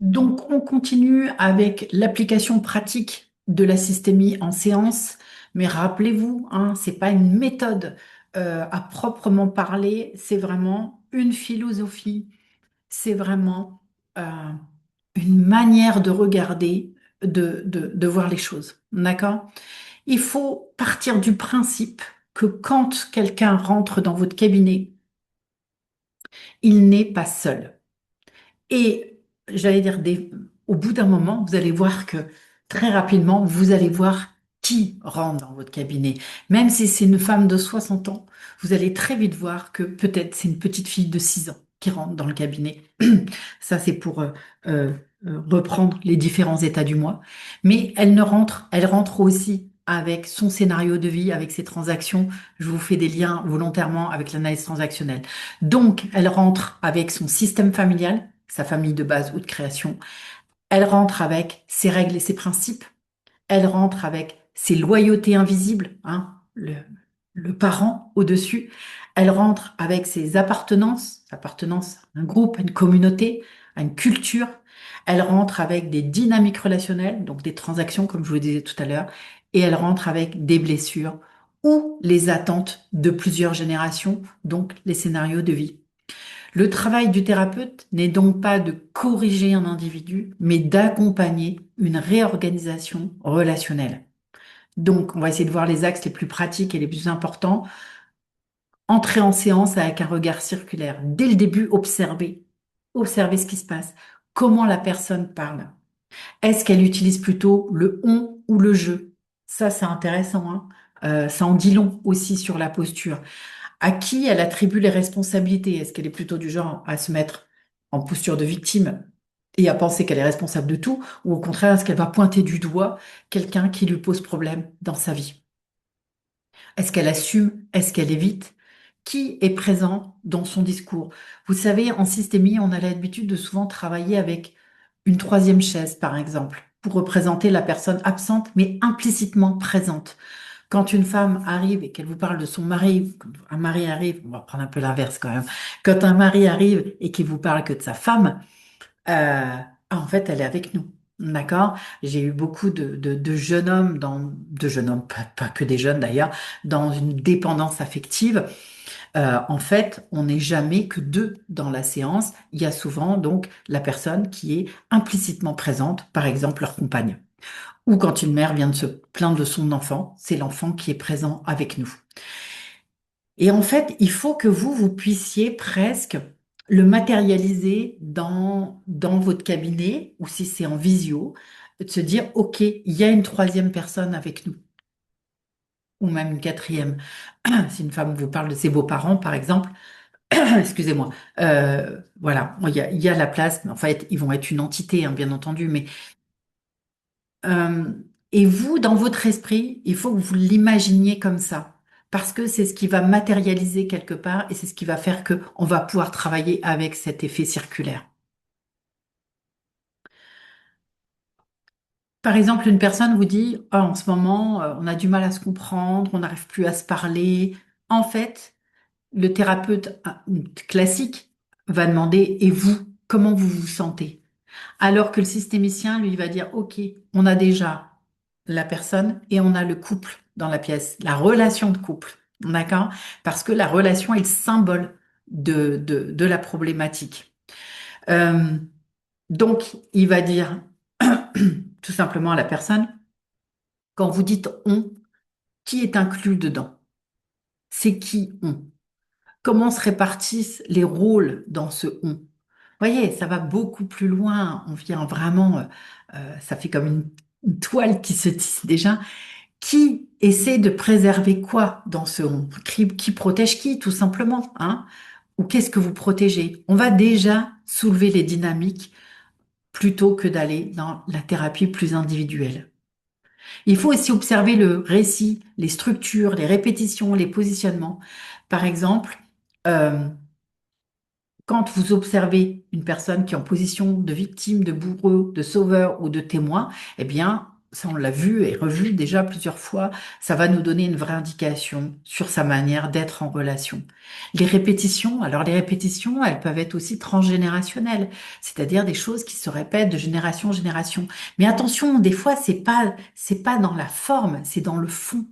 Donc, on continue avec l'application pratique de la systémie en séance, mais rappelez-vous, hein, c'est pas une méthode à proprement parler, c'est vraiment une philosophie, c'est vraiment euh, une manière de regarder, de voir les choses. D'accord? Il faut partir du principe que quand quelqu'un rentre dans votre cabinet, il n'est pas seul. Et j'allais dire, au bout d'un moment, vous allez voir que très rapidement, vous allez voir qui rentre dans votre cabinet. Même si c'est une femme de 60 ans, vous allez très vite voir que peut-être c'est une petite fille de 6 ans qui rentre dans le cabinet. Ça, c'est pour reprendre les différents états du mois. Mais elle rentre aussi avec son scénario de vie, avec ses transactions. Je vous fais des liens volontairement avec l'analyse transactionnelle. Donc, elle rentre avec son système familial, sa famille de base ou de création. Elle rentre avec ses règles et ses principes. Elle rentre avec ses loyautés invisibles, hein, le parent au-dessus. Elle rentre avec ses appartenance à un groupe, à une communauté, à une culture. Elle rentre avec des dynamiques relationnelles, donc des transactions, comme je vous le disais tout à l'heure. Et elle rentre avec des blessures ou les attentes de plusieurs générations, donc les scénarios de vie. Le travail du thérapeute n'est donc pas de corriger un individu, mais d'accompagner une réorganisation relationnelle. Donc, on va essayer de voir les axes les plus pratiques et les plus importants. Entrer en séance avec un regard circulaire. Dès le début, observer. Observer ce qui se passe. Comment la personne parle. Est-ce qu'elle utilise plutôt le on ou le je? Ça, c'est intéressant, hein. Ça en dit long aussi sur la posture. À qui elle attribue les responsabilités? Est-ce qu'elle est plutôt du genre à se mettre en posture de victime et à penser qu'elle est responsable de tout, ou au contraire, est-ce qu'elle va pointer du doigt quelqu'un qui lui pose problème dans sa vie? Est-ce qu'elle assume? Est-ce qu'elle évite? Qui est présent dans son discours? Vous savez, en systémie, on a l'habitude de souvent travailler avec une troisième chaise, par exemple, pour représenter la personne absente, mais implicitement présente. Quand une femme arrive et qu'elle vous parle de son mari, quand un mari arrive, on va prendre un peu l'inverse quand même, quand un mari arrive et qu'il vous parle que de sa femme, en fait, elle est avec nous. D'accord? J'ai eu beaucoup de jeunes hommes de jeunes hommes, pas que des jeunes d'ailleurs, dans une dépendance affective. En fait, on n'est jamais que deux dans la séance. Il y a souvent donc la personne qui est implicitement présente, par exemple leur compagne. Ou quand une mère vient de se plaindre de son enfant, c'est l'enfant qui est présent avec nous. Et en fait, il faut que vous puissiez presque le matérialiser dans votre cabinet, ou si c'est en visio, de se dire, OK, il y a une troisième personne avec nous, ou même une quatrième. Si une femme vous parle de ses beaux-parents, par exemple, excusez-moi, voilà, il y a la place, mais en fait, ils vont être une entité, hein, bien entendu, mais Euh, et vous, dans votre esprit, il faut que vous l'imaginiez comme ça, parce que c'est ce qui va matérialiser quelque part et c'est ce qui va faire que on va pouvoir travailler avec cet effet circulaire. Par exemple, une personne vous dit, ah, en ce moment, on a du mal à se comprendre, on n'arrive plus à se parler. En fait, le thérapeute classique va demander, et vous, comment vous vous sentez? Alors que le systémicien, lui, va dire, OK, on a déjà la personne et on a le couple dans la pièce, la relation de couple. D'accord? Parce que la relation est le symbole de la problématique. Euh, donc, il va dire tout simplement à la personne, quand vous dites on, qui est inclus dedans? C'est qui on? Comment se répartissent les rôles dans ce on? Voyez, ça va beaucoup plus loin. On vient vraiment, ça fait comme une toile qui se tisse déjà. Qui essaie de préserver quoi dans ce on? Qui protège qui, tout simplement, hein? Ou qu'est-ce que vous protégez? On va déjà soulever les dynamiques plutôt que d'aller dans la thérapie plus individuelle. Il faut aussi observer le récit, les structures, les répétitions, les positionnements. Par exemple, euh, quand vous observez une personne qui est en position de victime, de bourreau, de sauveur ou de témoin, eh bien, ça on l'a vu et revu déjà plusieurs fois, ça va nous donner une vraie indication sur sa manière d'être en relation. Les répétitions, alors les répétitions, elles peuvent être aussi transgénérationnelles, c'est-à-dire des choses qui se répètent de génération en génération. Mais attention, des fois, c'est pas dans la forme, c'est dans le fond.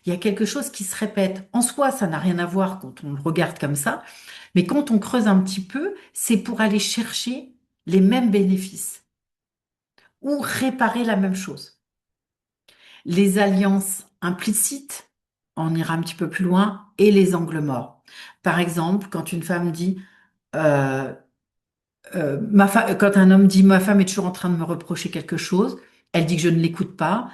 Il y a quelque chose qui se répète. En soi, ça n'a rien à voir quand on le regarde comme ça, mais quand on creuse un petit peu, c'est pour aller chercher les mêmes bénéfices ou réparer la même chose. Les alliances implicites, on ira un petit peu plus loin, et les angles morts. Par exemple, quand une femme dit euh, quand un homme dit ma femme est toujours en train de me reprocher quelque chose, elle dit que je ne l'écoute pas.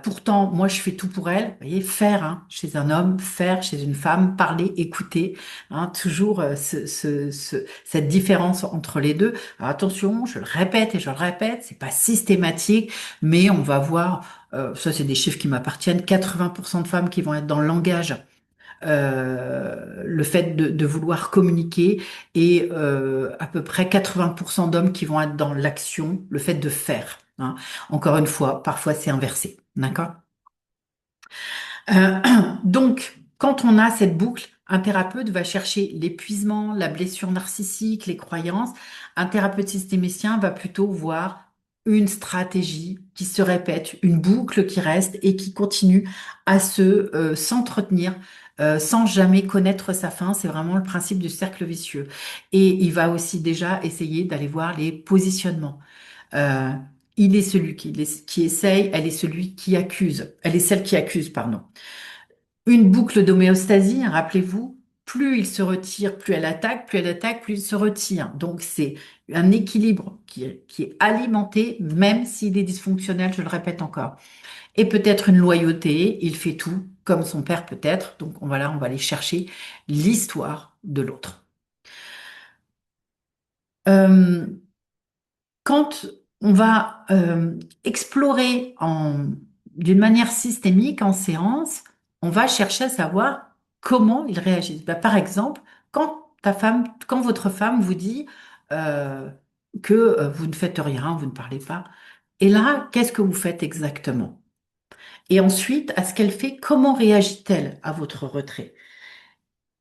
Pourtant, moi, je fais tout pour elle. Vous voyez, faire hein, chez un homme, faire chez une femme, parler, écouter. Hein, toujours cette différence entre les deux. Alors, attention, je le répète et je le répète, c'est pas systématique, mais on va voir. Ça, c'est des chiffres qui m'appartiennent. 80% de femmes qui vont être dans le langage le fait de vouloir communiquer et à peu près 80% d'hommes qui vont être dans l'action, le fait de faire. Hein. Encore une fois, parfois c'est inversé. D'accord? Euh, donc, quand on a cette boucle, un thérapeute va chercher l'épuisement, la blessure narcissique, les croyances. Un thérapeute systémicien va plutôt voir une stratégie qui se répète, une boucle qui reste et qui continue à se s'entretenir sans jamais connaître sa fin. C'est vraiment le principe du cercle vicieux. Et il va aussi déjà essayer d'aller voir les positionnements. Euh, il est celui qui essaye, elle est celui qui accuse, elle est celle qui accuse, pardon. Une boucle d'homéostasie, hein, rappelez-vous, plus il se retire, plus elle attaque, plus il se retire. Donc c'est un équilibre qui est alimenté, même s'il est dysfonctionnel, je le répète encore. Et peut-être une loyauté, il fait tout, comme son père peut-être. Donc on va aller chercher l'histoire de l'autre. Euh, Quand on va explorer d'une manière systémique en séance, on va chercher à savoir comment ils réagissent. Bah, par exemple, quand votre femme vous dit euh, que vous ne faites rien, vous ne parlez pas, et là, qu'est-ce que vous faites exactement? Et ensuite, à ce qu'elle fait, comment réagit-elle à votre retrait?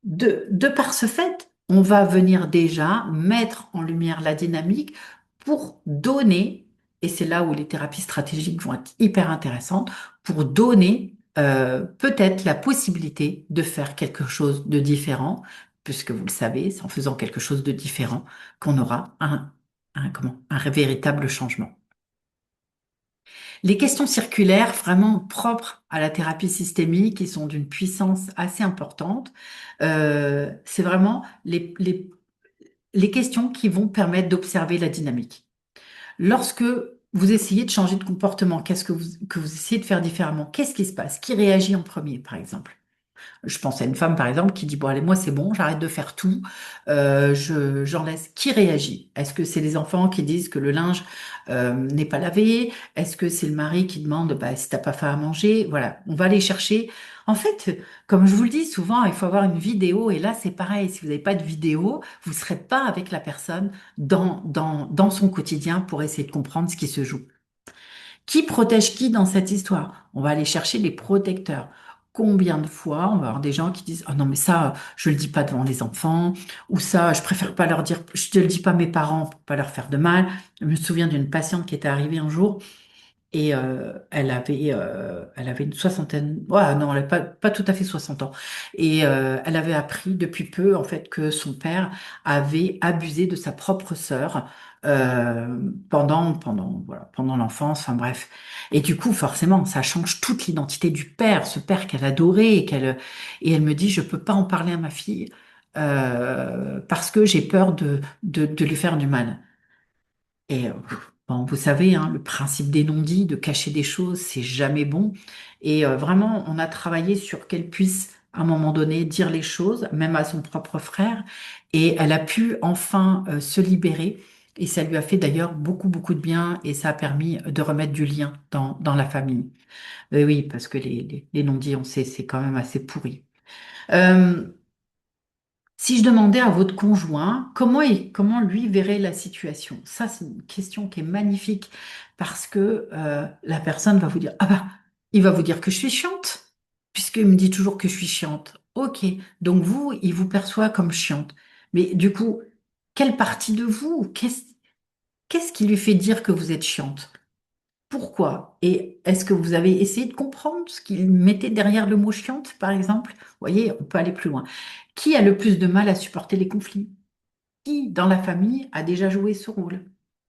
De par ce fait, on va venir déjà mettre en lumière la dynamique pour donner, et c'est là où les thérapies stratégiques vont être hyper intéressantes, pour donner peut-être la possibilité de faire quelque chose de différent, puisque vous le savez, c'est en faisant quelque chose de différent qu'on aura un véritable changement. Les questions circulaires, vraiment propres à la thérapie systémique, qui sont d'une puissance assez importante, c'est vraiment les questions qui vont permettre d'observer la dynamique. Lorsque vous essayez de changer de comportement, que vous essayez de faire différemment, qu'est-ce qui se passe? Qui réagit en premier, par exemple? Je pense à une femme, par exemple, qui dit, bon, allez, moi, c'est bon, j'arrête de faire tout, j'en laisse. Qui réagit? Est-ce que c'est les enfants qui disent que le linge n'est pas lavé? Est-ce que c'est le mari qui demande, bah, si t'as pas faim à manger? Voilà, on va aller chercher. En fait, comme je vous le dis souvent, il faut avoir une vidéo, et là, c'est pareil. Si vous n'avez pas de vidéo, vous serez pas avec la personne dans son quotidien pour essayer de comprendre ce qui se joue. Qui protège qui dans cette histoire? On va aller chercher les protecteurs. Combien de fois on va avoir des gens qui disent oh non mais ça je le dis pas devant les enfants ou ça je préfère pas leur dire je te le dis pas à mes parents pour pas leur faire de mal. Je me souviens d'une patiente qui était arrivée un jour et elle avait une soixantaine, ouais, non, elle n'avait pas tout à fait 60 ans. Et elle avait appris depuis peu, en fait, que son père avait abusé de sa propre sœur pendant l'enfance, enfin bref. Et du coup, forcément, ça change toute l'identité du père, ce père qu'elle adorait et elle me dit, je peux pas en parler à ma fille parce que j'ai peur de lui faire du mal. Et bon, vous savez, hein, le principe des non-dits, de cacher des choses, c'est jamais bon. Et vraiment, on a travaillé sur qu'elle puisse, à un moment donné, dire les choses, même à son propre frère. Et elle a pu enfin se libérer. Et ça lui a fait d'ailleurs beaucoup, beaucoup de bien. Et ça a permis de remettre du lien dans la famille. Oui, parce que les non-dits, on sait, c'est quand même assez pourri. Euh, Si je demandais à votre conjoint comment lui verrait la situation, ça c'est une question qui est magnifique parce que la personne va vous dire, ah bah, il va vous dire que je suis chiante, puisqu'il me dit toujours que je suis chiante. Ok, donc vous, il vous perçoit comme chiante. Mais du coup, quelle partie de vous, qu'est-ce qui lui fait dire que vous êtes chiante? Pourquoi? Et est-ce que vous avez essayé de comprendre ce qu'il mettait derrière le mot chiante, par exemple? Vous voyez, on peut aller plus loin. Qui a le plus de mal à supporter les conflits? Qui, dans la famille, a déjà joué ce rôle?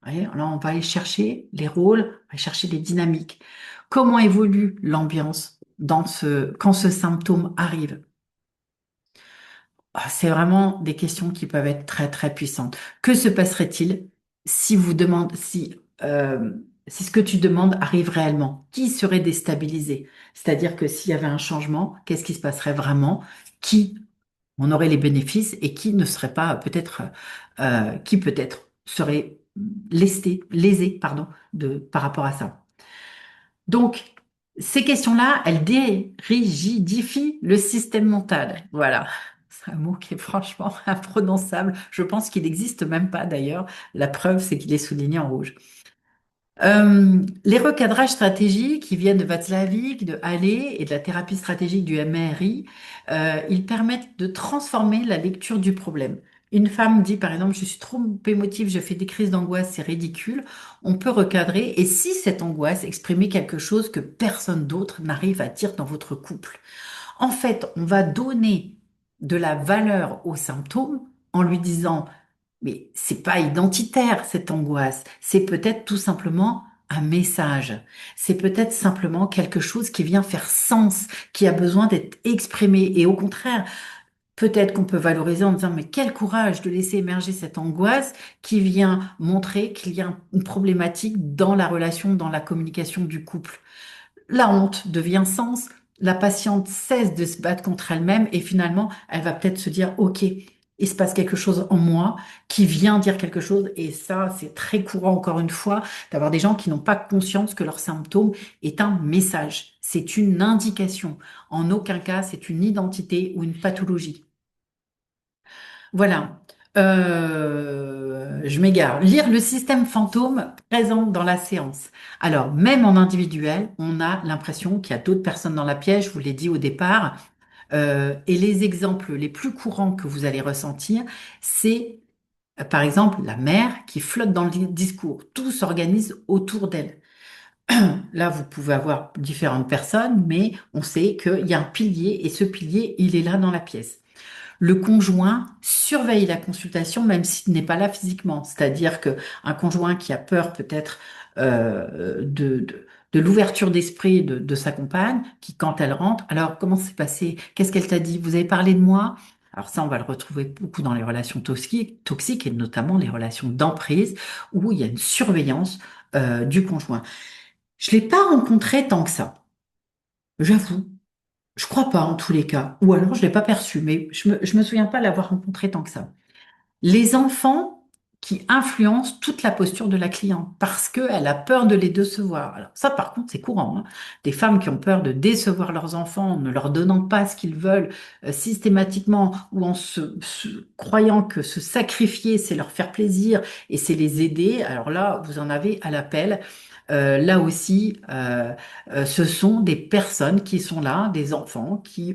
Vous voyez, là, on va aller chercher les rôles, on va aller chercher les dynamiques. Comment évolue l'ambiance quand ce symptôme arrive? Ah, c'est vraiment des questions qui peuvent être très très puissantes. Que se passerait-il si ce que tu demandes arrive réellement? Qui serait déstabilisé? C'est-à-dire que s'il y avait un changement, qu'est-ce qui se passerait vraiment? Qui en aurait les bénéfices et qui ne serait pas qui peut-être serait lésé, pardon, par rapport à ça. Donc, ces questions-là, elles dérigidifient le système mental. Voilà. C'est un mot qui est franchement imprononçable. Je pense qu'il n'existe même pas d'ailleurs. La preuve, c'est qu'il est souligné en rouge. Les recadrages stratégiques qui viennent de Václavic, de Allais et de la thérapie stratégique du MRI, ils permettent de transformer la lecture du problème. Une femme dit par exemple, je suis trop émotive, je fais des crises d'angoisse, c'est ridicule. On peut recadrer et si cette angoisse exprimait quelque chose que personne d'autre n'arrive à dire dans votre couple. En fait, on va donner de la valeur aux symptômes en lui disant mais c'est pas identitaire, cette angoisse. C'est peut-être tout simplement un message. C'est peut-être simplement quelque chose qui vient faire sens, qui a besoin d'être exprimé. Et au contraire, peut-être qu'on peut valoriser en disant, mais quel courage de laisser émerger cette angoisse qui vient montrer qu'il y a une problématique dans la relation, dans la communication du couple. La honte devient sens, la patiente cesse de se battre contre elle-même et finalement, elle va peut-être se dire, OK, il se passe quelque chose en moi qui vient dire quelque chose. Et ça, c'est très courant, encore une fois, d'avoir des gens qui n'ont pas conscience que leur symptôme est un message. C'est une indication. En aucun cas, c'est une identité ou une pathologie. Voilà. Je m'égare. Lire le système fantôme présent dans la séance. Alors, même en individuel, on a l'impression qu'il y a d'autres personnes dans la pièce, je vous l'ai dit au départ. Et les exemples les plus courants que vous allez ressentir, c'est par exemple la mère qui flotte dans le discours. Tout s'organise autour d'elle. Là, vous pouvez avoir différentes personnes, mais on sait qu'il y a un pilier et ce pilier, il est là dans la pièce. Le conjoint surveille la consultation même s'il n'est pas là physiquement. C'est-à-dire que un conjoint qui a peur peut-être de l'ouverture d'esprit de sa compagne, qui quand elle rentre, alors comment c'est passé? Qu'est-ce qu'elle t'a dit? Vous avez parlé de moi? Alors ça, on va le retrouver beaucoup dans les relations toxiques et notamment les relations d'emprise où il y a une surveillance du conjoint. Je l'ai pas rencontré tant que ça, j'avoue. Je crois pas en tous les cas. Ou alors je l'ai pas perçu, mais je me souviens pas l'avoir rencontré tant que ça. Les enfants qui influencent toute la posture de la cliente parce qu'elle a peur de les décevoir. Alors ça, par contre, c'est courant, hein. Des femmes qui ont peur de décevoir leurs enfants en ne leur donnant pas ce qu'ils veulent systématiquement ou en croyant que se sacrifier, c'est leur faire plaisir et c'est les aider. Alors là, vous en avez à l'appel. Là aussi, ce sont des personnes qui sont là, des enfants qui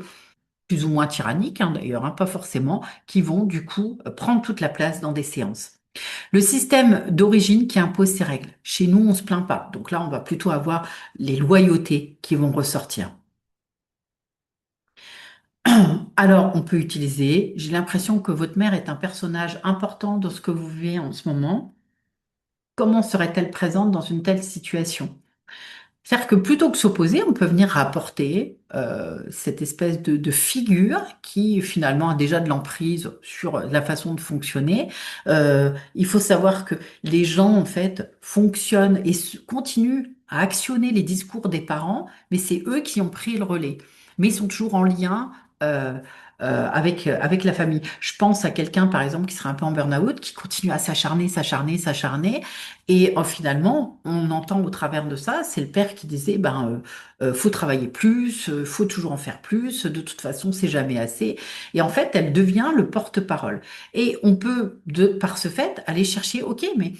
plus ou moins tyranniques d'ailleurs, pas forcément, qui vont du coup prendre toute la place dans des séances. Le système d'origine qui impose ses règles. Chez nous, on se plaint pas. Donc là, on va plutôt avoir les loyautés qui vont ressortir. Alors, on peut utiliser, j'ai l'impression que votre mère est un personnage important dans ce que vous vivez en ce moment. Comment serait-elle présente dans une telle situation? C'est-à-dire que plutôt que s'opposer, on peut venir rapporter cette espèce de figure qui finalement a déjà de l'emprise sur la façon de fonctionner. Il faut savoir que les gens en fait fonctionnent et continuent à actionner les discours des parents, mais c'est eux qui ont pris le relais. Mais ils sont toujours en lien. avec la famille. Je pense à quelqu'un, par exemple, qui serait un peu en burn-out, qui continue à s'acharner, s'acharner, s'acharner. Et finalement, on entend au travers de ça, c'est le père qui disait, ben, faut travailler plus, faut toujours en faire plus, de toute façon, c'est jamais assez. Et en fait, elle devient le porte-parole. Et on peut, par ce fait, aller chercher, ok, mais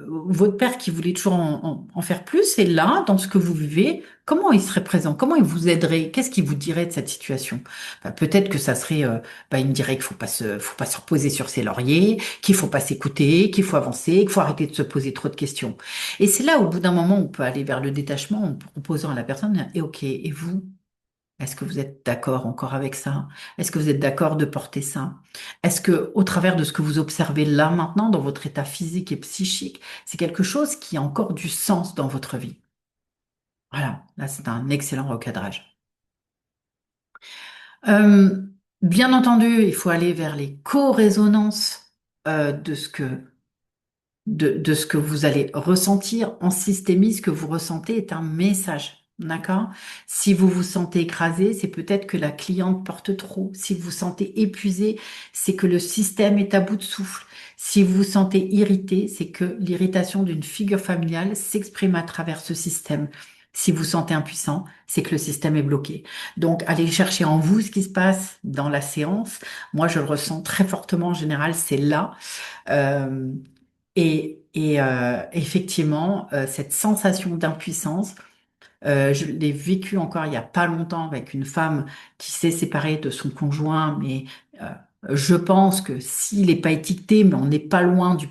votre père qui voulait toujours en faire plus, et là, dans ce que vous vivez, comment il serait présent? Comment il vous aiderait? Qu'est-ce qu'il vous dirait de cette situation? Bah, peut-être que ça serait, il me dirait qu'il faut pas se reposer sur ses lauriers, qu'il faut pas s'écouter, qu'il faut avancer, qu'il faut arrêter de se poser trop de questions. Et c'est là, au bout d'un moment, on peut aller vers le détachement en proposant à la personne, et ok, et vous? Est-ce que vous êtes d'accord encore avec ça? Est-ce que vous êtes d'accord de porter ça? Est-ce que, au travers de ce que vous observez là maintenant, dans votre état physique et psychique, c'est quelque chose qui a encore du sens dans votre vie? Voilà, là, c'est un excellent recadrage. Euh, Bien entendu, il faut aller vers les co-résonances de ce que vous allez ressentir en systémie. Ce que vous ressentez est un message. D'accord? Si vous vous sentez écrasé, c'est peut-être que la cliente porte trop. Si vous vous sentez épuisé, c'est que le système est à bout de souffle. Si vous vous sentez irrité, c'est que l'irritation d'une figure familiale s'exprime à travers ce système. Si vous vous sentez impuissant, c'est que le système est bloqué. Donc, allez chercher en vous ce qui se passe dans la séance. Moi, je le ressens très fortement en général, c'est là. Euh, effectivement, cette sensation d'impuissance, je l'ai vécue encore il y a pas longtemps avec une femme qui s'est séparée de son conjoint, mais euh, je pense que s'il n'est pas étiqueté, mais on n'est pas loin du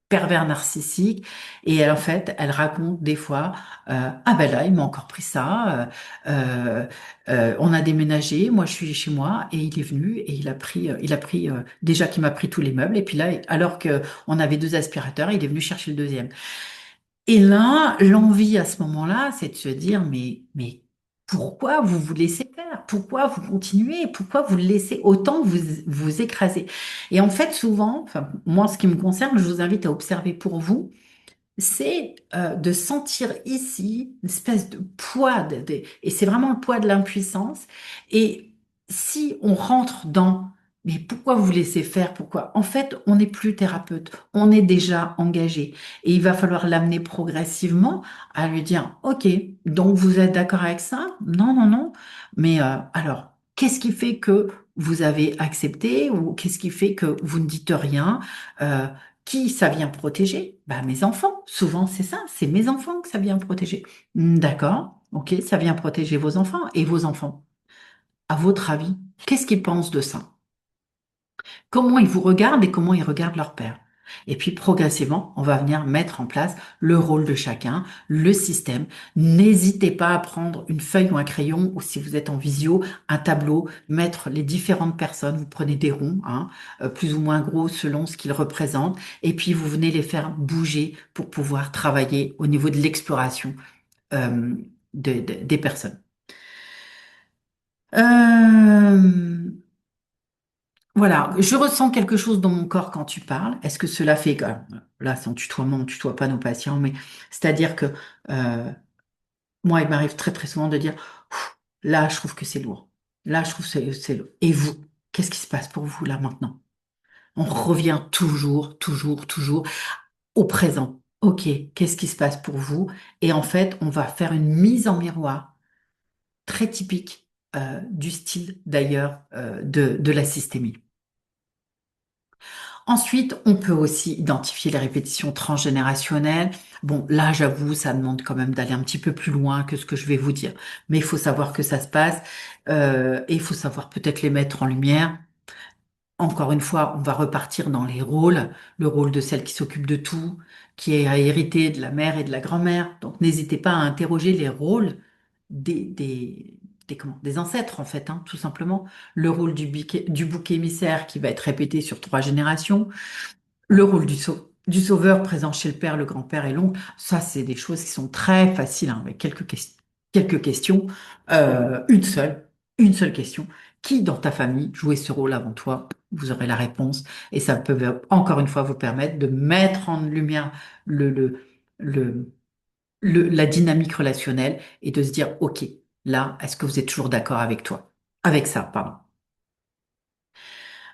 pervers narcissique. Et en fait, elle raconte des fois, ah ben là, il m'a encore pris ça. On a déménagé, moi je suis chez moi et il est venu et il a pris déjà qu'il m'a pris tous les meubles. Et puis là, alors que on avait deux aspirateurs, il est venu chercher le deuxième. Et là, l'envie à ce moment-là, c'est de se dire, mais pourquoi vous vous laissez faire? Pourquoi vous continuez? Pourquoi vous laissez autant vous écraser? Et en fait, souvent, enfin, moi, ce qui me concerne, je vous invite à observer pour vous, c'est de sentir ici une espèce de poids, et c'est vraiment le poids de l'impuissance. Et si on rentre dans, mais pourquoi vous laissez faire? Pourquoi? En fait, on n'est plus thérapeute, on est déjà engagé. Et il va falloir l'amener progressivement à lui dire, OK, donc vous êtes d'accord avec ça? Non, non, non. Mais alors, qu'est-ce qui fait que vous avez accepté ou qu'est-ce qui fait que vous ne dites rien? Euh, qui ça vient protéger? Bah, mes enfants. Souvent, c'est ça, c'est mes enfants que ça vient protéger. D'accord, ok, ça vient protéger vos enfants. Et vos enfants, à votre avis, qu'est-ce qu'ils pensent de ça? Comment ils vous regardent et comment ils regardent leur père. Et puis progressivement, on va venir mettre en place le rôle de chacun, le système. N'hésitez pas à prendre une feuille ou un crayon, ou si vous êtes en visio, un tableau, mettre les différentes personnes. Vous prenez des ronds, hein, plus ou moins gros selon ce qu'ils représentent, et puis vous venez les faire bouger pour pouvoir travailler au niveau de l'exploration euh, des personnes. Euh, Voilà, je ressens quelque chose dans mon corps quand tu parles. Est-ce que cela fait que, là, c'est en tutoiement, on ne tutoie pas nos patients, mais c'est-à-dire que euh, moi, il m'arrive très très souvent de dire, Ouf, là, je trouve que c'est lourd. Là, je trouve que c'est lourd. Et vous, qu'est-ce qui se passe pour vous là maintenant? On revient toujours, toujours, toujours au présent. Ok, qu'est-ce qui se passe pour vous? Et en fait, on va faire une mise en miroir très typique du style d'ailleurs de la systémie. Ensuite, on peut aussi identifier les répétitions transgénérationnelles. Bon, là, j'avoue, ça demande quand même d'aller un petit peu plus loin que ce que je vais vous dire. Mais il faut savoir que ça se passe et il faut savoir peut-être les mettre en lumière. Encore une fois, on va repartir dans les rôles, le rôle de celle qui s'occupe de tout, qui a hérité de la mère et de la grand-mère. Donc, n'hésitez pas à interroger les rôles des ancêtres, en fait, hein, tout simplement. Le rôle du bouc émissaire qui va être répété sur 3 générations. Le rôle du sauveur présent chez le père, le grand-père et l'oncle, ça, c'est des choses qui sont très faciles, hein, avec quelques questions. Une seule question. Qui dans ta famille jouait ce rôle avant toi? Vous aurez la réponse et ça peut encore une fois vous permettre de mettre en lumière le, le, le, la dynamique relationnelle et de se dire, OK, là, est-ce que vous êtes toujours d'accord avec toi? Avec ça, pardon.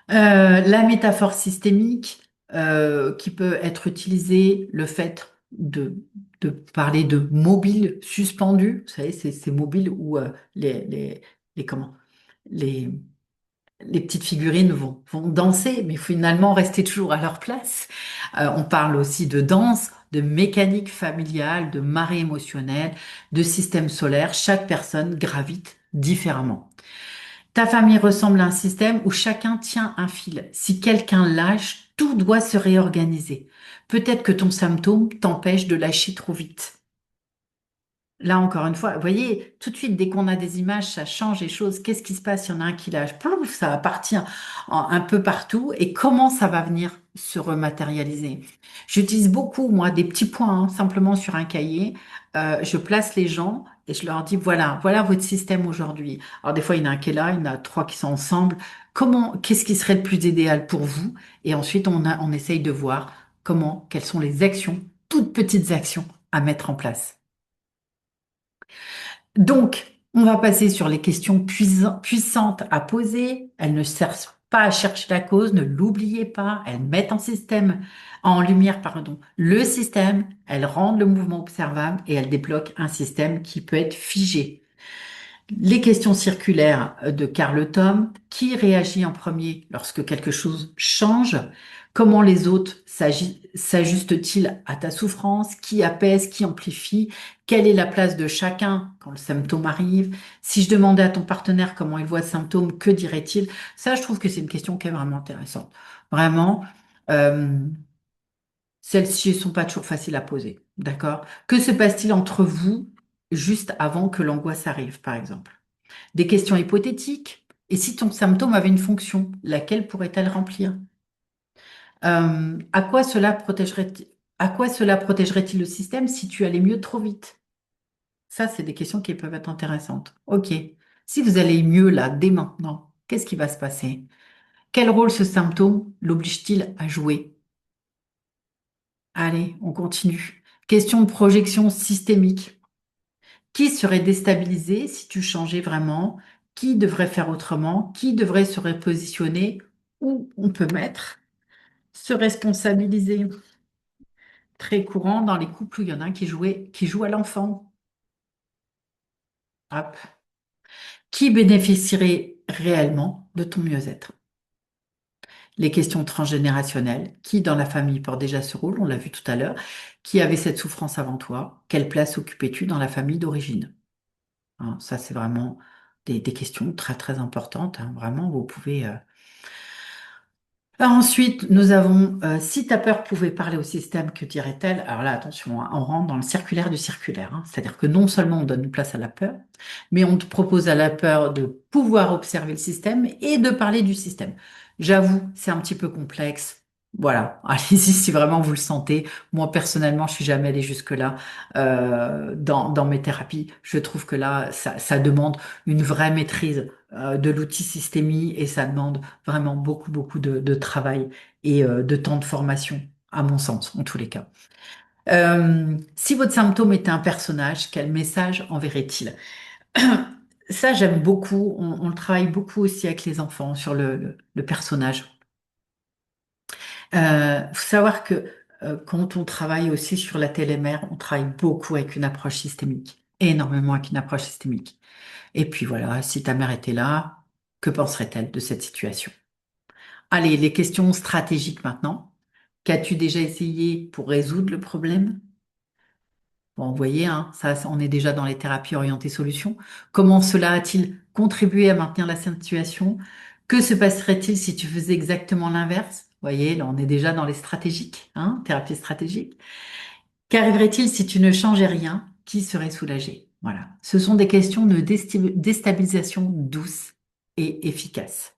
La métaphore systémique qui peut être utilisée, le fait de parler de mobile suspendu, vous savez, c'est ces mobiles où comment, les, les petites figurines vont danser, mais finalement rester toujours à leur place. On parle aussi de danse, de mécanique familiale, de marée émotionnelle, de système solaire. Chaque personne gravite différemment. Ta famille ressemble à un système où chacun tient un fil. Si quelqu'un lâche, tout doit se réorganiser. Peut-être que ton symptôme t'empêche de lâcher trop vite. Là, encore une fois, vous voyez, tout de suite, dès qu'on a des images, ça change les choses. Qu'est-ce qui se passe? Il y en a un qui lâche, plouf, ça va partir un peu partout. Et comment ça va venir se rematérialiser? J'utilise beaucoup, moi, des petits points, hein, simplement sur un cahier. Je place les gens et je leur dis, voilà, voilà votre système aujourd'hui. Alors, des fois, il y en a un qui est là, il y en a trois qui sont ensemble. Qu'est-ce qui serait le plus idéal pour vous? Et ensuite, on essaye de voir quelles sont les actions, toutes petites actions à mettre en place. Donc, on va passer sur les questions puissantes à poser. Elles ne servent pas à chercher la cause, ne l'oubliez pas. Elles mettent en lumière, pardon, le système. Elles rendent le mouvement observable et elles débloquent un système qui peut être figé. Les questions circulaires de Carl Tom. Qui réagit en premier lorsque quelque chose change? Comment les autres s'ajustent-ils à ta souffrance? Qui apaise? Qui amplifie? Quelle est la place de chacun quand le symptôme arrive? Si je demandais à ton partenaire comment il voit le symptôme, que dirait-il? Ça, je trouve que c'est une question qui est vraiment intéressante. Vraiment, euh, celles-ci ne sont pas toujours faciles à poser. D'accord? Que se passe-t-il entre vous juste avant que l'angoisse arrive, par exemple? Des questions hypothétiques. Et si ton symptôme avait une fonction, laquelle pourrait-elle remplir? À quoi cela protégerait-il le système si tu allais mieux trop vite? Ça, c'est des questions qui peuvent être intéressantes. Ok. Si vous allez mieux là, dès maintenant, qu'est-ce qui va se passer? Quel rôle ce symptôme l'oblige-t-il à jouer? Allez, on continue. Question de projection systémique. Qui serait déstabilisé si tu changeais vraiment? Qui devrait faire autrement? Qui devrait se repositionner? Où on peut mettre? Se responsabiliser. Très courant dans les couples où il y en a un qui joue à l'enfant. Hop. Qui bénéficierait réellement de ton mieux-être? Les questions transgénérationnelles. Qui dans la famille porte déjà ce rôle? On l'a vu tout à l'heure. Qui avait cette souffrance avant toi? Quelle place occupais-tu dans la famille d'origine? Hein, ça, c'est vraiment des questions très, très importantes. Hein. Vraiment, vous pouvez. Ensuite, nous avons, si ta peur pouvait parler au système, que dirait-elle? Alors là, attention, hein, on rentre dans le circulaire du circulaire. Hein. C'est-à-dire que non seulement on donne une place à la peur, mais on te propose à la peur de pouvoir observer le système et de parler du système. J'avoue, c'est un petit peu complexe. Voilà, allez-y si vraiment vous le sentez. Moi, personnellement, je suis jamais allée jusque-là dans mes thérapies. Je trouve que là, ça demande une vraie maîtrise de l'outil systémie et ça demande vraiment beaucoup, beaucoup de travail et de temps de formation, à mon sens, en tous les cas. Si votre symptôme était un personnage, quel message enverrait-il? Ça, j'aime beaucoup. On le travaille beaucoup aussi avec les enfants sur le personnage. Faut savoir que quand on travaille aussi sur la télémère, on travaille beaucoup avec une approche systémique, énormément avec une approche systémique. Et puis voilà, si ta mère était là, que penserait-elle de cette situation? Allez, les questions stratégiques maintenant. Qu'as-tu déjà essayé pour résoudre le problème? Bon, vous voyez, hein, on est déjà dans les thérapies orientées solutions. Comment cela a-t-il contribué à maintenir la situation? Que se passerait-il si tu faisais exactement l'inverse? Vous voyez, là, on est déjà dans les stratégiques, hein, thérapie stratégique. Qu'arriverait-il si tu ne changeais rien? Qui serait soulagé? Voilà. Ce sont des questions de déstabilisation douce et efficace.